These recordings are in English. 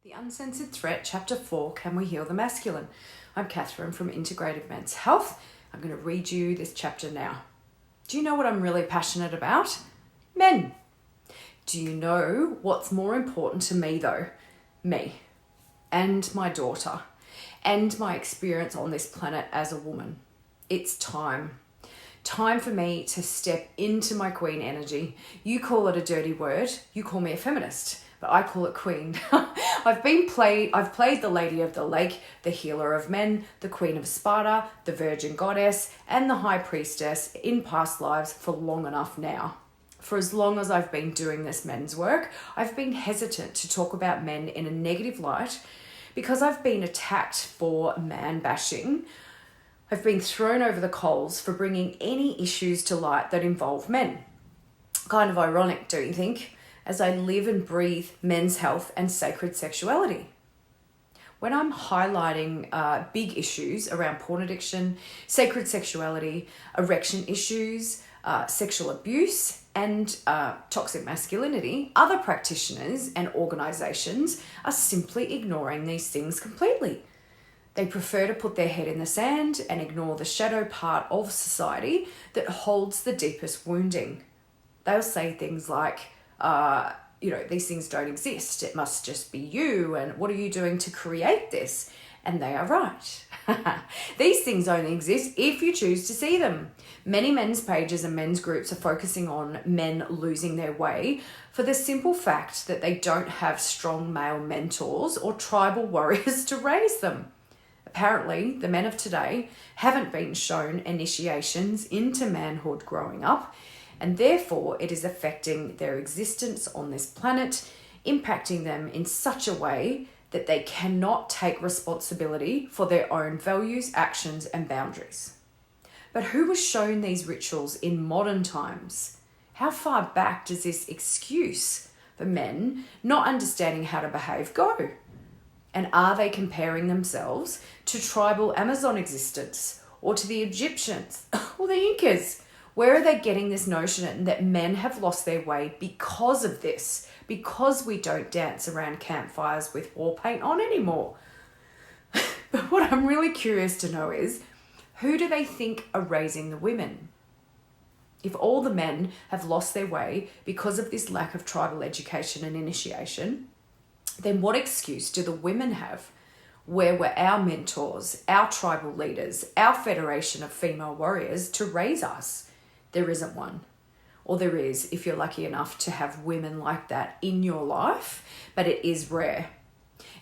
The Uncensored Threat, Chapter 4, Can We Heal the Masculine? I'm Catherine from Integrative Men's Health. I'm going to read you this chapter now. Do you know what I'm really passionate about? Men. Do you know what's more important to me though? Me. And my daughter. And my experience on this planet as a woman. It's time. Time for me to step into my queen energy. You call it a dirty word. You call me a feminist. But I call it queen. I've played the Lady of the Lake, the healer of men, the Queen of Sparta, the Virgin Goddess, and the High Priestess in past lives for long enough now. For as long as I've been doing this men's work, I've been hesitant to talk about men in a negative light because I've been attacked for man bashing. I've been thrown over the coals for bringing any issues to light that involve men. Kind of ironic, don't you think? As I live and breathe men's health and sacred sexuality. When I'm highlighting big issues around porn addiction, sacred sexuality, erection issues, sexual abuse, and toxic masculinity, other practitioners and organizations are simply ignoring these things completely. They prefer to put their head in the sand and ignore the shadow part of society that holds the deepest wounding. They'll say things like, these things don't exist. It must just be you. And what are you doing to create this? And they are right. These things only exist if you choose to see them. Many men's pages and men's groups are focusing on men losing their way for the simple fact that they don't have strong male mentors or tribal warriors to raise them. Apparently, the men of today haven't been shown initiations into manhood growing up, and therefore it is affecting their existence on this planet, impacting them in such a way that they cannot take responsibility for their own values, actions, and boundaries. But who was shown these rituals in modern times? How far back does this excuse for men not understanding how to behave go? And are they comparing themselves to tribal Amazon existence, or to the Egyptians, or the Incas? Where are they getting this notion that men have lost their way because of this? Because we don't dance around campfires with war paint on anymore? But what I'm really curious to know is, who do they think are raising the women? If all the men have lost their way because of this lack of tribal education and initiation, then what excuse do the women have? Where were our mentors, our tribal leaders, our federation of female warriors to raise us? There isn't one. Or there is, if you're lucky enough to have women like that in your life, but it is rare.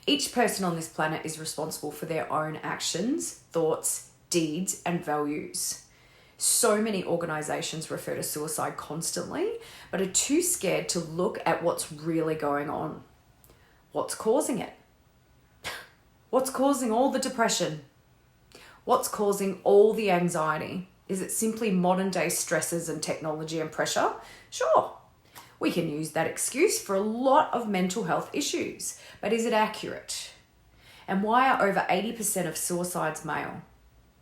Each person on this planet is responsible for their own actions, thoughts, deeds, and values. So many organizations refer to suicide constantly, but are too scared to look at what's really going on. What's causing it? What's causing all the depression? What's causing all the anxiety? Is it simply modern day stresses and technology and pressure? Sure, we can use that excuse for a lot of mental health issues, but is it accurate? And why are over 80% of suicides male?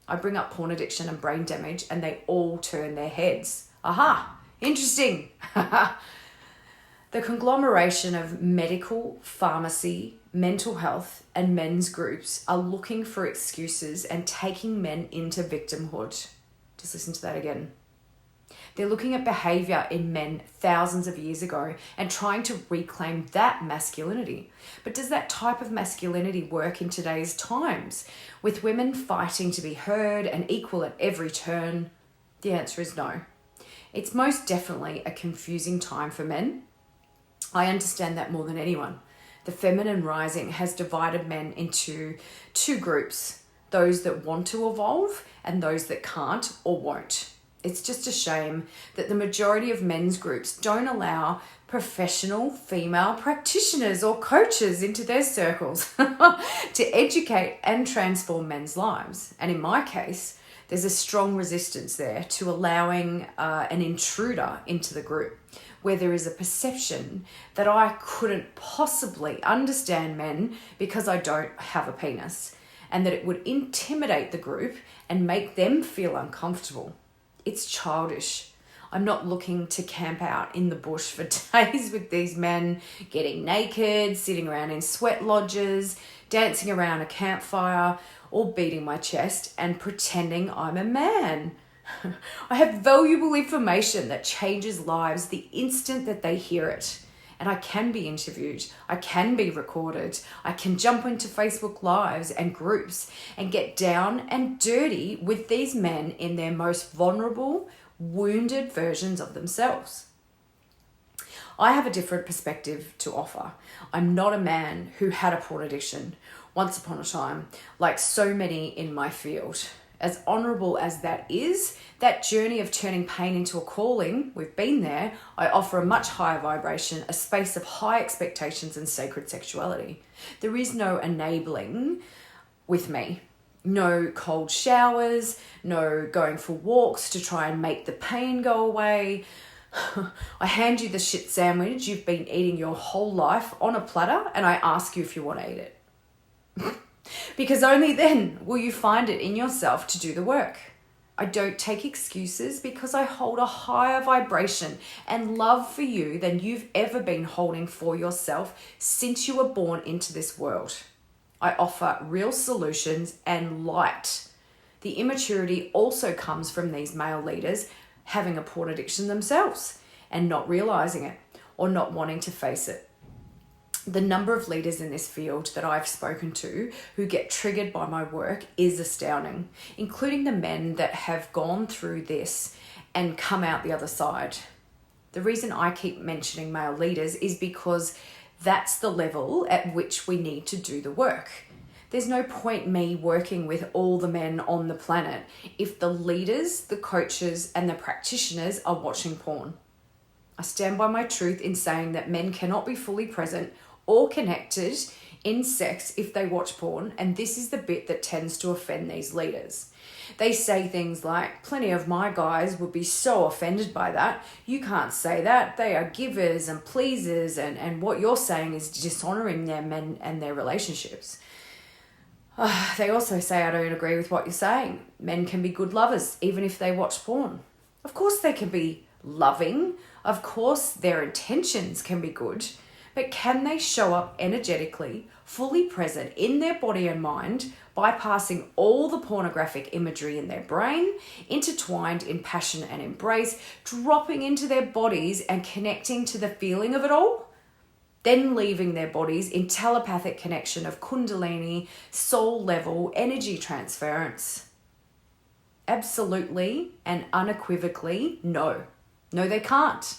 I bring up porn addiction and brain damage and they all turn their heads. Aha, interesting. The conglomeration of medical, pharmacy, mental health, and men's groups are looking for excuses and taking men into victimhood. Just listen to that again. They're looking at behavior in men thousands of years ago and trying to reclaim that masculinity. But does that type of masculinity work in today's times, with women fighting to be heard and equal at every turn? The answer is no. It's most definitely a confusing time for men. I understand that more than anyone. The feminine rising has divided men into two groups, those that want to evolve and those that can't or won't. It's just a shame that the majority of men's groups don't allow professional female practitioners or coaches into their circles to educate and transform men's lives. And in my case, there's a strong resistance there to allowing an intruder into the group, where there is a perception that I couldn't possibly understand men because I don't have a penis, and that it would intimidate the group and make them feel uncomfortable. It's childish. I'm not looking to camp out in the bush for days with these men getting naked, sitting around in sweat lodges, dancing around a campfire, or beating my chest and pretending I'm a man. I have valuable information that changes lives the instant that they hear it. And I can be interviewed, I can be recorded, I can jump into Facebook Lives and groups and get down and dirty with these men in their most vulnerable, wounded versions of themselves. I have a different perspective to offer. I'm not a man who had a porn addiction once upon a time, like so many in my field. As honourable as that is, that journey of turning pain into a calling, we've been there, I offer a much higher vibration, a space of high expectations and sacred sexuality. There is no enabling with me. No cold showers, no going for walks to try and make the pain go away. I hand you the shit sandwich you've been eating your whole life on a platter and I ask you if you want to eat it. Because only then will you find it in yourself to do the work. I don't take excuses because I hold a higher vibration and love for you than you've ever been holding for yourself since you were born into this world. I offer real solutions and light. The immaturity also comes from these male leaders having a porn addiction themselves and not realizing it or not wanting to face it. The number of leaders in this field that I've spoken to who get triggered by my work is astounding, including the men that have gone through this and come out the other side. The reason I keep mentioning male leaders is because that's the level at which we need to do the work. There's no point me working with all the men on the planet if the leaders, the coaches, and the practitioners are watching porn. I stand by my truth in saying that men cannot be fully present or connected in sex if they watch porn, and this is the bit that tends to offend these leaders. They say things like, plenty of my guys would be so offended by that. You can't say that. They are givers and pleasers, and what you're saying is dishonoring them and their relationships. They also say, I don't agree with what you're saying. Men can be good lovers, even if they watch porn. Of course they can be loving. Of course their intentions can be good. But can they show up energetically, fully present in their body and mind, bypassing all the pornographic imagery in their brain, intertwined in passion and embrace, dropping into their bodies and connecting to the feeling of it all? Then leaving their bodies in telepathic connection of kundalini, soul level, energy transference? Absolutely and unequivocally, no. No, they can't.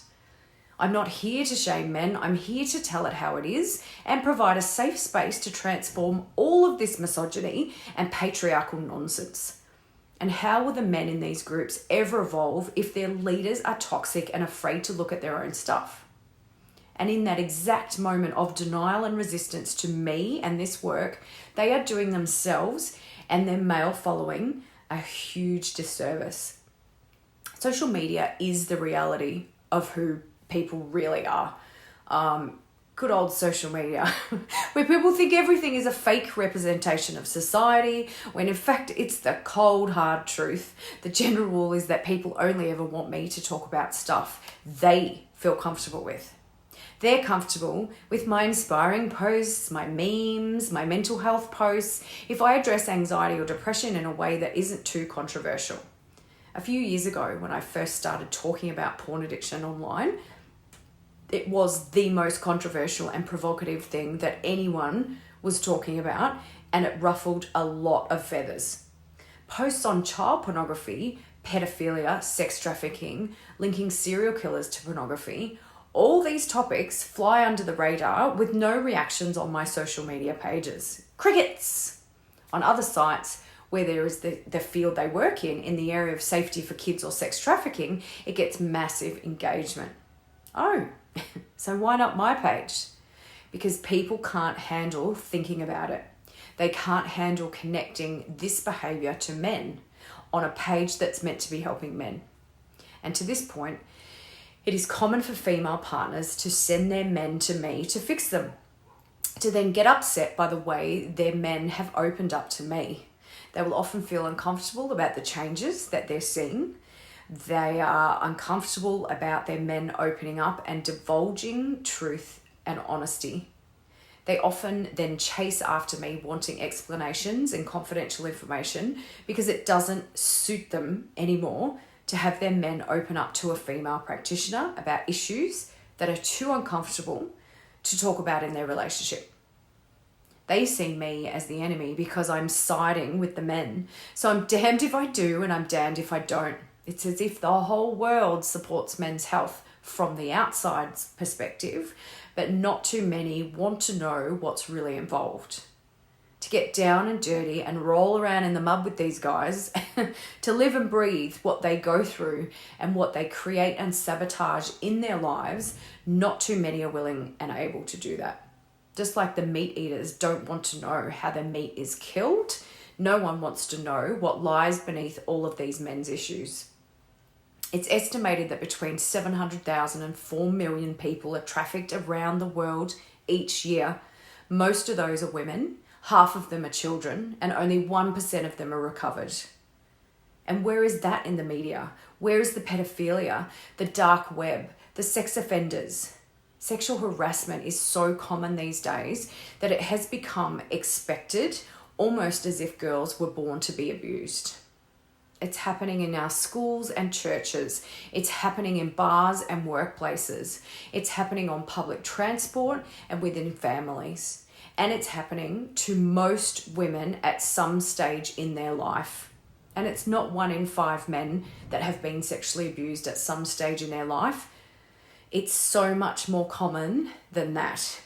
I'm not here to shame men. I'm here to tell it how it is and provide a safe space to transform all of this misogyny and patriarchal nonsense. And how will the men in these groups ever evolve if their leaders are toxic and afraid to look at their own stuff? And in that exact moment of denial and resistance to me and this work, they are doing themselves and their male following a huge disservice. Social media is the reality of who people really are. Good old social media, where people think everything is a fake representation of society, when in fact it's the cold, hard truth. The general rule is that people only ever want me to talk about stuff they feel comfortable with. They're comfortable with my inspiring posts, my memes, my mental health posts, if I address anxiety or depression in a way that isn't too controversial. A few years ago, when I first started talking about porn addiction online, it was the most controversial and provocative thing that anyone was talking about, and it ruffled a lot of feathers. Posts on child pornography, pedophilia, sex trafficking, linking serial killers to pornography, all these topics fly under the radar with no reactions on my social media pages. Crickets! On other sites, where there is the field they work in the area of safety for kids or sex trafficking, it gets massive engagement. Oh, so why not my page? Because people can't handle thinking about it. They can't handle connecting this behavior to men on a page that's meant to be helping men. And to this point, it is common for female partners to send their men to me to fix them, to then get upset by the way their men have opened up to me. They will often feel uncomfortable about the changes that they're seeing, They are uncomfortable about their men opening up and divulging truth and honesty. They often then chase after me wanting explanations and confidential information because it doesn't suit them anymore to have their men open up to a female practitioner about issues that are too uncomfortable to talk about in their relationship. They see me as the enemy because I'm siding with the men. So I'm damned if I do and I'm damned if I don't. It's as if the whole world supports men's health from the outside perspective, but not too many want to know what's really involved. To get down and dirty and roll around in the mud with these guys, to live and breathe what they go through and what they create and sabotage in their lives, not too many are willing and able to do that. Just like the meat eaters don't want to know how their meat is killed, no one wants to know what lies beneath all of these men's issues. It's estimated that between 700,000 and 4 million people are trafficked around the world each year. Most of those are women, half of them are children, and only 1% of them are recovered. And where is that in the media? Where is the pedophilia, the dark web, the sex offenders? Sexual harassment is so common these days that it has become expected, almost as if girls were born to be abused. It's happening in our schools and churches. It's happening in bars and workplaces. It's happening on public transport and within families. And it's happening to most women at some stage in their life. And it's not 1 in 5 men that have been sexually abused at some stage in their life. It's so much more common than that.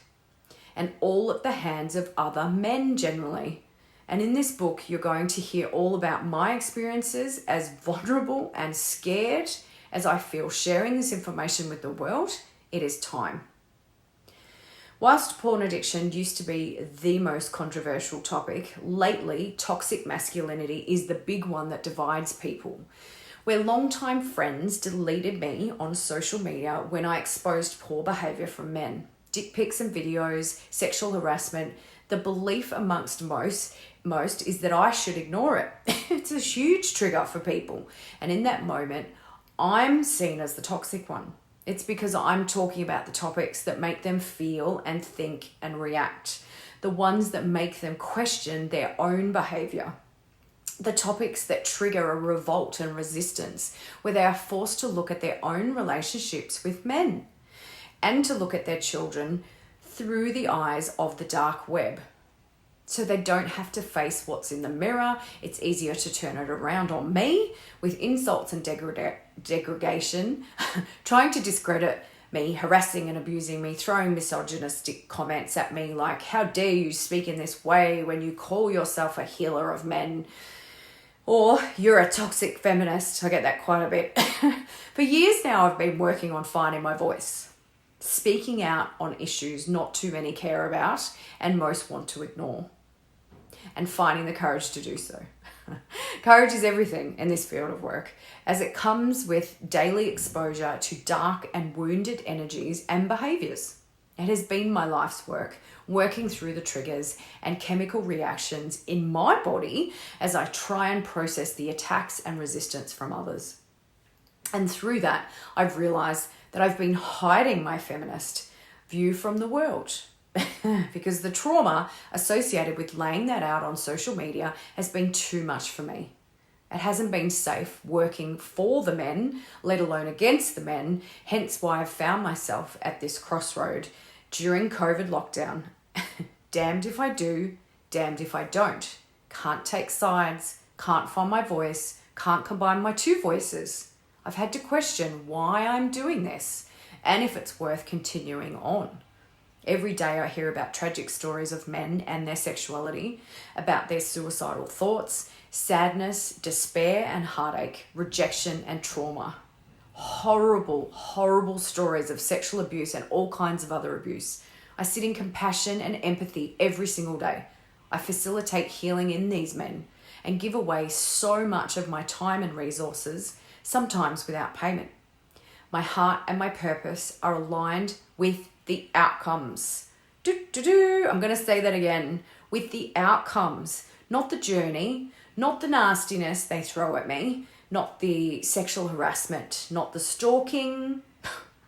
And all at the hands of other men generally. And in this book, you're going to hear all about my experiences, as vulnerable and scared as I feel sharing this information with the world. It is time. Whilst porn addiction used to be the most controversial topic, lately toxic masculinity is the big one that divides people. Where longtime friends deleted me on social media when I exposed poor behaviour from men. Dick pics and videos, sexual harassment. The belief amongst most is that I should ignore it. It's a huge trigger for people. And in that moment, I'm seen as the toxic one. It's because I'm talking about the topics that make them feel and think and react. The ones that make them question their own behaviour. The topics that trigger a revolt and resistance, where they are forced to look at their own relationships with men and to look at their children through the eyes of the dark web. So they don't have to face what's in the mirror. It's easier to turn it around on me with insults and degradation, trying to discredit me, harassing and abusing me, throwing misogynistic comments at me like, how dare you speak in this way when you call yourself a healer of men? Or you're a toxic feminist. I get that quite a bit. For years now, I've been working on finding my voice, speaking out on issues not too many care about and most want to ignore, and finding the courage to do so. Courage is everything in this field of work, as it comes with daily exposure to dark and wounded energies and behaviours. It has been my life's work, working through the triggers and chemical reactions in my body as I try and process the attacks and resistance from others. And through that, I've realised that I've been hiding my feminist view from the world because the trauma associated with laying that out on social media has been too much for me. It hasn't been safe working for the men, let alone against the men, hence why I've found myself at this crossroad during COVID lockdown. Damned if I do, damned if I don't. Can't take sides, can't find my voice, can't combine my two voices. I've had to question why I'm doing this and if it's worth continuing on. Every day I hear about tragic stories of men and their sexuality, about their suicidal thoughts, sadness, despair and heartache, rejection and trauma. Horrible, horrible stories of sexual abuse and all kinds of other abuse. I sit in compassion and empathy every single day. I facilitate healing in these men and give away so much of my time and resources, sometimes without payment. My heart and my purpose are aligned with the outcomes. I'm going to say that again. With the outcomes, not the journey, not the nastiness they throw at me, not the sexual harassment, not the stalking,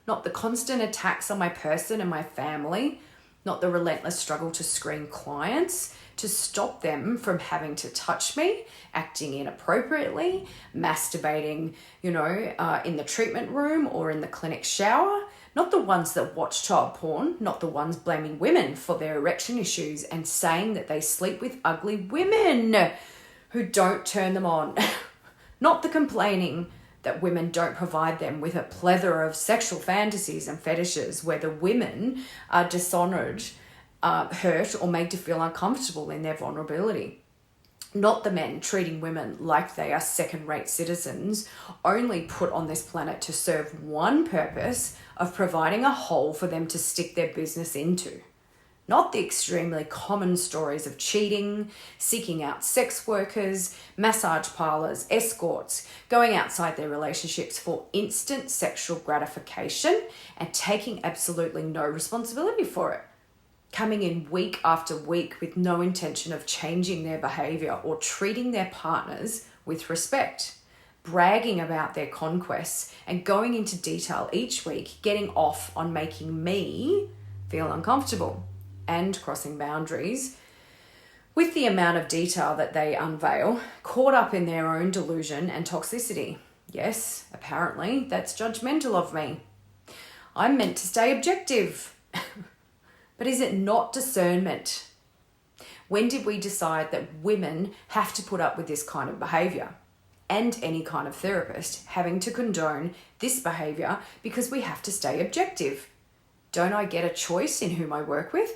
not the constant attacks on my person and my family, not the relentless struggle to screen clients, to stop them from having to touch me, acting inappropriately, masturbating, in the treatment room or in the clinic shower. Not the ones that watch child porn, not the ones blaming women for their erection issues and saying that they sleep with ugly women who don't turn them on. Not the complaining that women don't provide them with a plethora of sexual fantasies and fetishes where the women are dishonored, hurt, or made to feel uncomfortable in their vulnerability. Not the men treating women like they are second-rate citizens, only put on this planet to serve one purpose of providing a hole for them to stick their business into. Not the extremely common stories of cheating, seeking out sex workers, massage parlors, escorts, going outside their relationships for instant sexual gratification and taking absolutely no responsibility for it. Coming in week after week with no intention of changing their behavior or treating their partners with respect. Bragging about their conquests and going into detail each week, getting off on making me feel uncomfortable and crossing boundaries with the amount of detail that they unveil, caught up in their own delusion and toxicity. Yes, apparently that's judgmental of me. I'm meant to stay objective. But is it not discernment? When did we decide that women have to put up with this kind of behavior? And any kind of therapist having to condone this behavior because we have to stay objective? Don't I get a choice in whom I work with?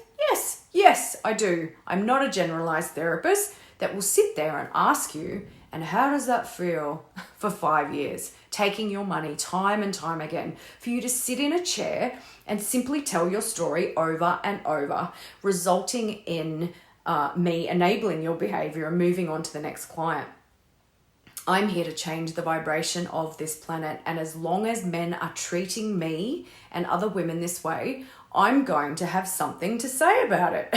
Yes, I do. I'm not a generalized therapist that will sit there and ask you, and how does that feel, for 5 years, taking your money time and time again for you to sit in a chair and simply tell your story over and over, resulting in me enabling your behavior and moving on to the next client. I'm here to change the vibration of this planet, and as long as men are treating me and other women this way, I'm going to have something to say about it.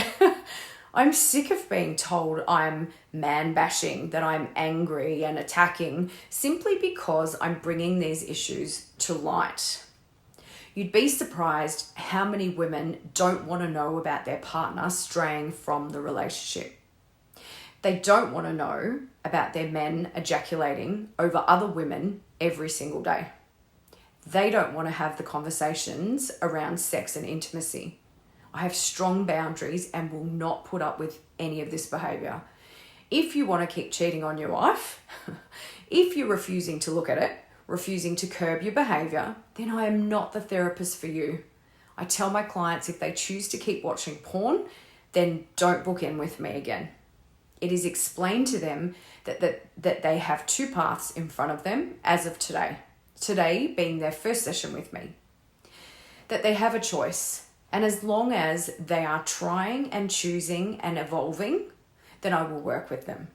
I'm sick of being told I'm man-bashing, that I'm angry and attacking, simply because I'm bringing these issues to light. You'd be surprised how many women don't want to know about their partner straying from the relationship. They don't want to know about their men ejaculating over other women every single day. They don't want to have the conversations around sex and intimacy. I have strong boundaries and will not put up with any of this behavior. If you want to keep cheating on your wife, if you're refusing to look at it, refusing to curb your behavior, then I am not the therapist for you. I tell my clients if they choose to keep watching porn, then don't book in with me again. It is explained to them that they have two paths in front of them as of today. Today being their first session with me. That they have a choice. And as long as they are trying and choosing and evolving, then I will work with them.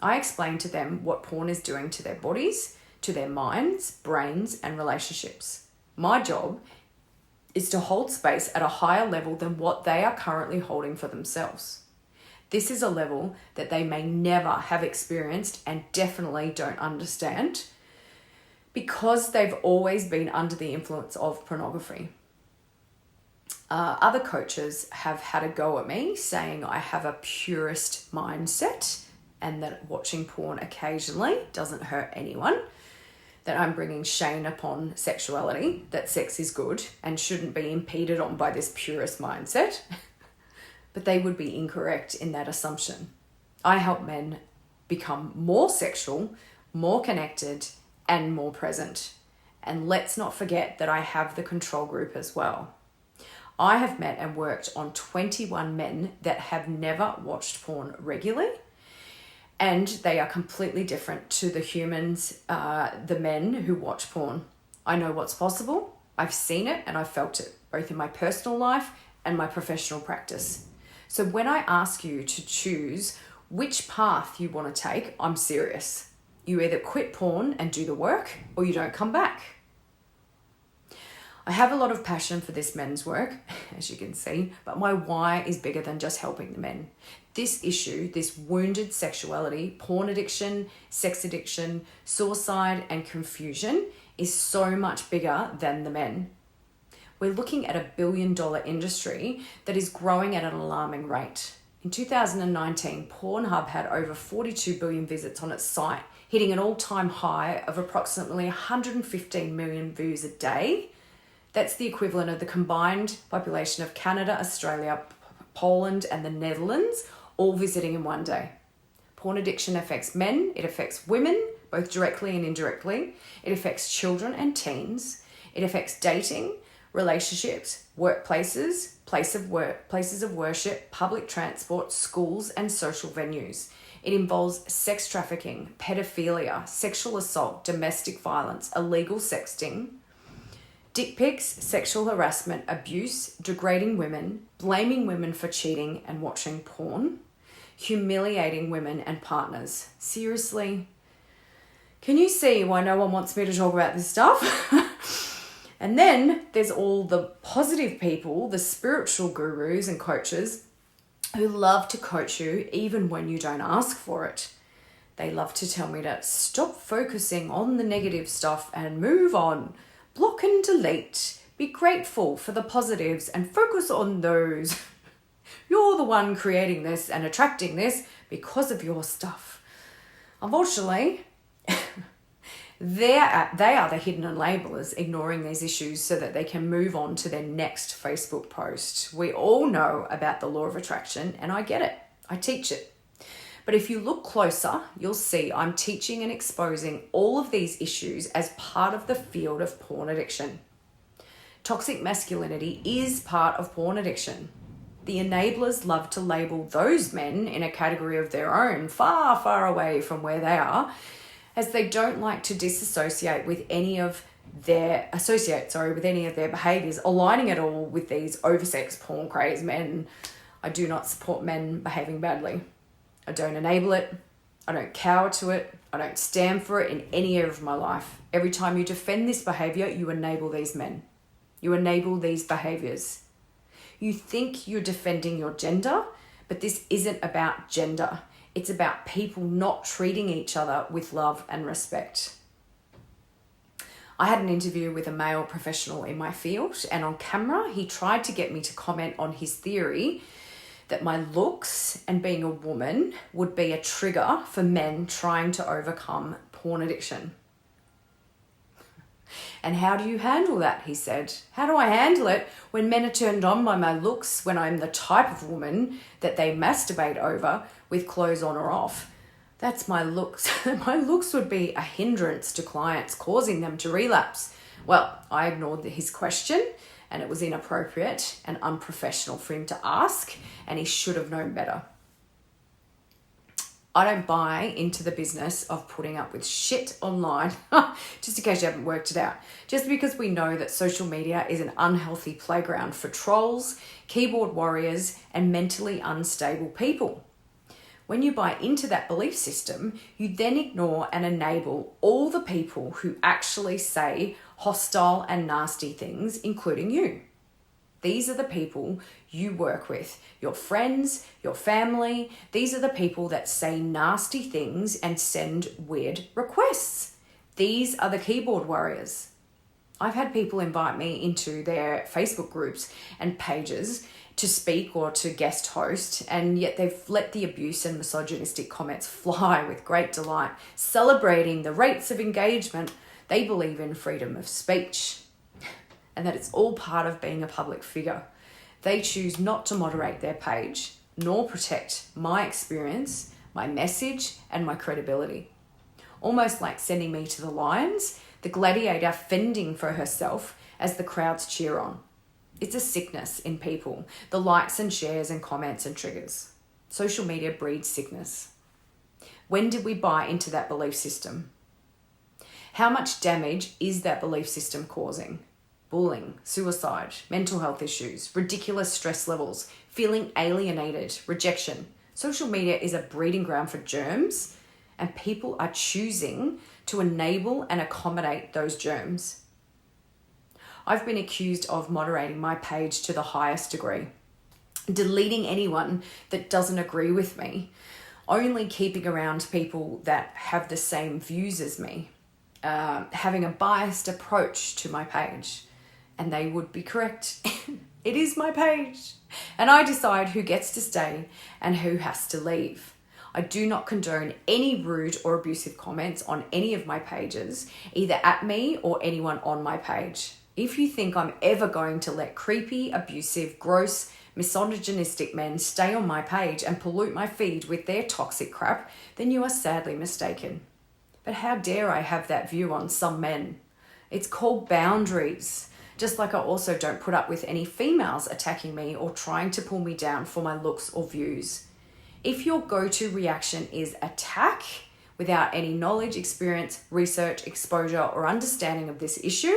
I explain to them what porn is doing to their bodies, to their minds, brains, and relationships. My job is to hold space at a higher level than what they are currently holding for themselves. This is a level that they may never have experienced and definitely don't understand because they've always been under the influence of pornography. Other coaches have had a go at me saying I have a purist mindset and that watching porn occasionally doesn't hurt anyone, that I'm bringing shame upon sexuality, that sex is good and shouldn't be impeded on by this purist mindset. But they would be incorrect in that assumption. I help men become more sexual, more connected, and more present. And let's not forget that I have the control group as well. I have met and worked on 21 men that have never watched porn regularly, and they are completely different to the humans, the men who watch porn. I know what's possible, I've seen it, and I've felt it, both in my personal life and my professional practice. So when I ask you to choose which path you want to take, I'm serious. You either quit porn and do the work, or you don't come back. I have a lot of passion for this men's work, as you can see, but my why is bigger than just helping the men. This issue, this wounded sexuality, porn addiction, sex addiction, suicide, and confusion is so much bigger than the men. We're looking at $1 billion industry that is growing at an alarming rate. In 2019, Pornhub had over 42 billion visits on its site, hitting an all-time high of approximately 115 million views a day. That's the equivalent of the combined population of Canada, Australia, Poland, and the Netherlands, all visiting in one day. Porn addiction affects men, it affects women, both directly and indirectly. It affects children and teens. It affects dating, relationships, workplaces, places of worship, public transport, schools, and social venues. It involves sex trafficking, pedophilia, sexual assault, domestic violence, illegal sexting, dick pics, sexual harassment, abuse, degrading women, blaming women for cheating and watching porn, humiliating women and partners. Seriously? Can you see why no one wants me to talk about this stuff? And then there's all the positive people, the spiritual gurus and coaches who love to coach you even when you don't ask for it. They love to tell me to stop focusing on the negative stuff and move on. Block and delete. Be grateful for the positives and focus on those. You're the one creating this and attracting this because of your stuff. Unfortunately, they are the hidden labelers ignoring these issues so that they can move on to their next Facebook post. We all know about the law of attraction, and I get it. I teach it. But if you look closer, you'll see I'm teaching and exposing all of these issues as part of the field of porn addiction. Toxic masculinity is part of porn addiction. The enablers love to label those men in a category of their own, far, far away from where they are, as they don't like to disassociate with any of their behaviors, aligning it all with these oversexed porn crazed men. I do not support men behaving badly. I don't enable it. I don't cower to it. I don't stand for it in any area of my life. Every time you defend this behavior, you enable these men. You enable these behaviors. You think you're defending your gender, but this isn't about gender. It's about people not treating each other with love and respect. I had an interview with a male professional in my field, and on camera, he tried to get me to comment on his theory that my looks and being a woman would be a trigger for men trying to overcome porn addiction. And how do you handle that, he said. How do I handle it when men are turned on by my looks, when I'm the type of woman that they masturbate over with clothes on or off? That's my looks. My looks would be a hindrance to clients, causing them to relapse. Well, I ignored his question, and it was inappropriate and unprofessional for him to ask, and he should have known better. I don't buy into the business of putting up with shit online, just in case you haven't worked it out. Just because we know that social media is an unhealthy playground for trolls, keyboard warriors, and mentally unstable people. When you buy into that belief system, you then ignore and enable all the people who actually say hostile and nasty things, including you. These are the people you work with, your friends, your family. These are the people that say nasty things and send weird requests. These are the keyboard warriors. I've had people invite me into their Facebook groups and pages to speak or to guest host, and yet they've let the abuse and misogynistic comments fly with great delight, celebrating the rates of engagement. They believe in freedom of speech and that it's all part of being a public figure. They choose not to moderate their page, nor protect my experience, my message, and my credibility. Almost like sending me to the lions, the gladiator fending for herself as the crowds cheer on. It's a sickness in people, the likes and shares and comments and triggers. Social media breeds sickness. When did we buy into that belief system? How much damage is that belief system causing? Bullying, suicide, mental health issues, ridiculous stress levels, feeling alienated, rejection. Social media is a breeding ground for germs, and people are choosing to enable and accommodate those germs. I've been accused of moderating my page to the highest degree, deleting anyone that doesn't agree with me, only keeping around people that have the same views as me, having a biased approach to my page. And they would be correct. It is my page. And I decide who gets to stay and who has to leave. I do not condone any rude or abusive comments on any of my pages, either at me or anyone on my page. If you think I'm ever going to let creepy, abusive, gross, misogynistic men stay on my page and pollute my feed with their toxic crap, then you are sadly mistaken. But how dare I have that view on some men? It's called boundaries. Just like I also don't put up with any females attacking me or trying to pull me down for my looks or views. If your go-to reaction is attack without any knowledge, experience, research, exposure, or understanding of this issue,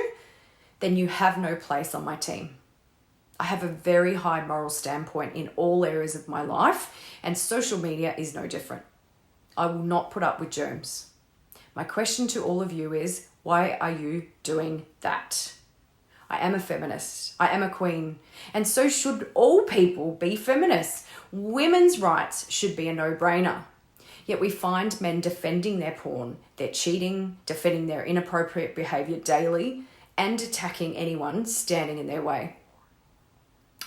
then you have no place on my team. I have a very high moral standpoint in all areas of my life, and social media is no different. I will not put up with germs. My question to all of you is, why are you doing that? I am a feminist. I am a queen. And so should all people be feminists. Women's rights should be a no-brainer. Yet we find men defending their porn, their cheating, defending their inappropriate behavior daily, and attacking anyone standing in their way.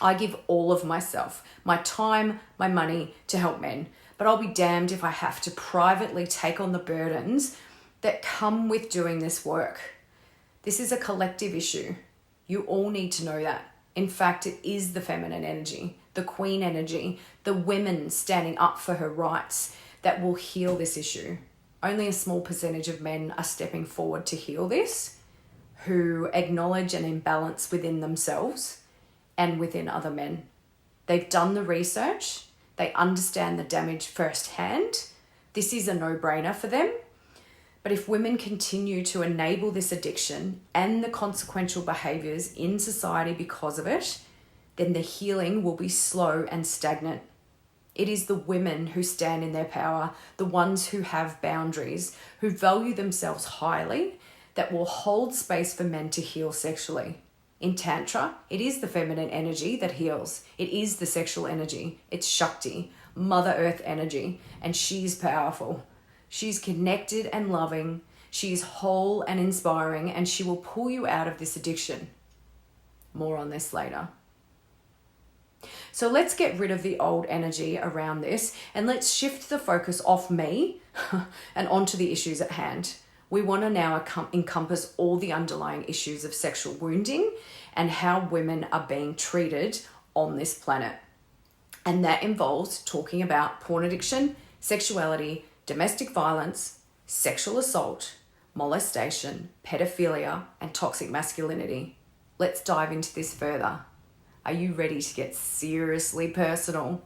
I give all of myself, my time, my money to help men, but I'll be damned if I have to privately take on the burdens that come with doing this work. This is a collective issue. You all need to know that. In fact, it is the feminine energy, the queen energy, the women standing up for her rights that will heal this issue. Only a small percentage of men are stepping forward to heal this, who acknowledge an imbalance within themselves and within other men. They've done the research. They understand the damage firsthand. This is a no-brainer for them. But if women continue to enable this addiction and the consequential behaviors in society because of it, then the healing will be slow and stagnant. It is the women who stand in their power, the ones who have boundaries, who value themselves highly, that will hold space for men to heal sexually. In Tantra, it is the feminine energy that heals. It is the sexual energy. It's Shakti, Mother Earth energy, and she's powerful. She's connected and loving. She's whole and inspiring, and she will pull you out of this addiction. More on this later. So let's get rid of the old energy around this, and let's shift the focus off me and onto the issues at hand. We want to now encompass all the underlying issues of sexual wounding and how women are being treated on this planet. And that involves talking about porn addiction, sexuality, domestic violence, sexual assault, molestation, pedophilia, and toxic masculinity. Let's dive into this further. Are you ready to get seriously personal?